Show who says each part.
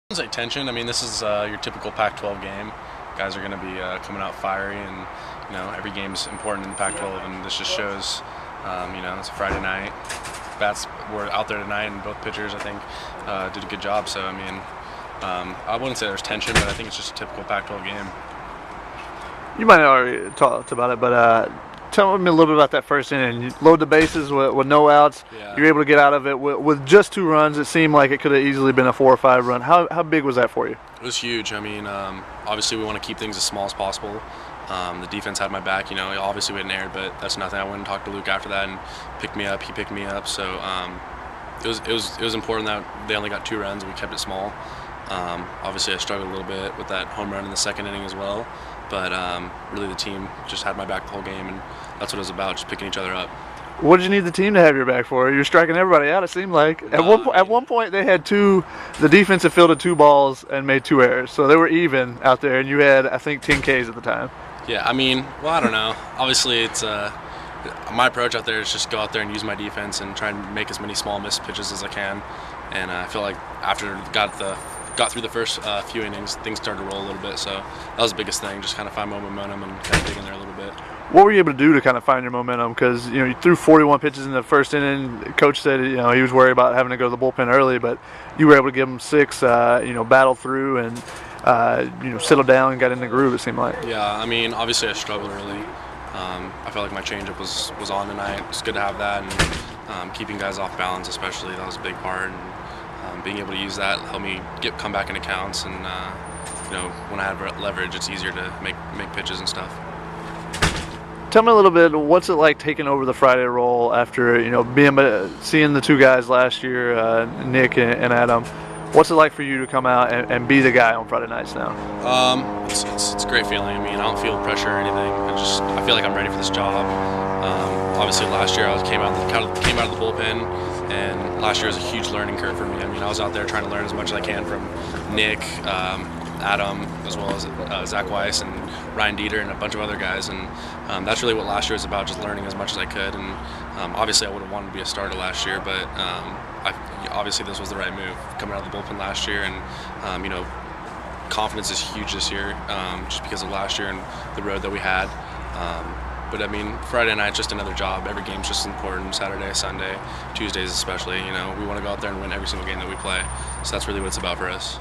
Speaker 1: It's like tension. I mean, this is your typical Pac-12 game. Guys are going to be coming out fiery, and every game's important in the Pac-12, and this just shows. It's a Friday night. Bats were out there tonight, and both pitchers, I think, did a good job. So I mean, I wouldn't say there's tension, but I think it's just a typical Pac-12 game.
Speaker 2: You might have already talked about it, but tell me a little bit about that first inning. You load the bases with no outs.
Speaker 1: Yeah.
Speaker 2: You're able to get out of it with just 2 runs. It seemed like it could have easily been a 4 or 5 run. How big was that for you?
Speaker 1: It was huge. I mean, obviously we want to keep things as small as possible. The defense had my back. Obviously we had an error, but that's nothing. I went and talked to Luke after that and picked me up. He picked me up. So it was important that they only got 2 runs and we kept it small. Obviously I struggled a little bit with that home run in the second inning as well. But really the team just had my back the whole game, and that's what it was about, just picking each other up.
Speaker 2: What did you need the team to have your back for? You're striking everybody out, it seemed like. At one point they had the defense had fielded 2 balls and made 2 errors. So they were even out there, and you had, I think, 10 Ks at the time.
Speaker 1: Yeah, I mean, well, I don't know. Obviously it's my approach out there is just go out there and use my defense and try and make as many small missed pitches as I can. And I feel like after got through the first few innings, things started to roll a little bit, so that was the biggest thing, just kind of find my momentum and kind of dig in there a little bit.
Speaker 2: What were you able to do to kind of find your momentum? Because you threw 41 pitches in the first inning. Coach said he was worried about having to go to the bullpen early, but you were able to give him 6. Battle through and settle down and got in the groove. It seemed like.
Speaker 1: Yeah, I mean, obviously I struggled early. I felt like my changeup was on tonight. It's good to have that, and keeping guys off balance, especially, that was a big part. And being able to use that helped me come back into counts, and when I have leverage, it's easier to make pitches and stuff.
Speaker 2: Tell me a little bit, what's it like taking over the Friday role after seeing the 2 guys last year, Nick and Adam? What's it like for you to come out and be the guy on Friday nights now?
Speaker 1: It's a great feeling. I mean, I don't feel pressure or anything. I feel like I'm ready for this job. Obviously, last year I came out of the bullpen, and last year was a huge learning curve for me. I mean, I was out there trying to learn as much as I can from Nick, Adam, as well as Zach Weiss and Ryan Dieter and a bunch of other guys, and that's really what last year was about, just learning as much as I could. And obviously I would have wanted to be a starter last year, but obviously this was the right move, coming out of the bullpen last year. And confidence is huge this year, just because of last year and the road that we had. But I mean, Friday night's just another job. Every game's just important. Saturday, Sunday, Tuesdays especially. We want to go out there and win every single game that we play. So that's really what it's about for us.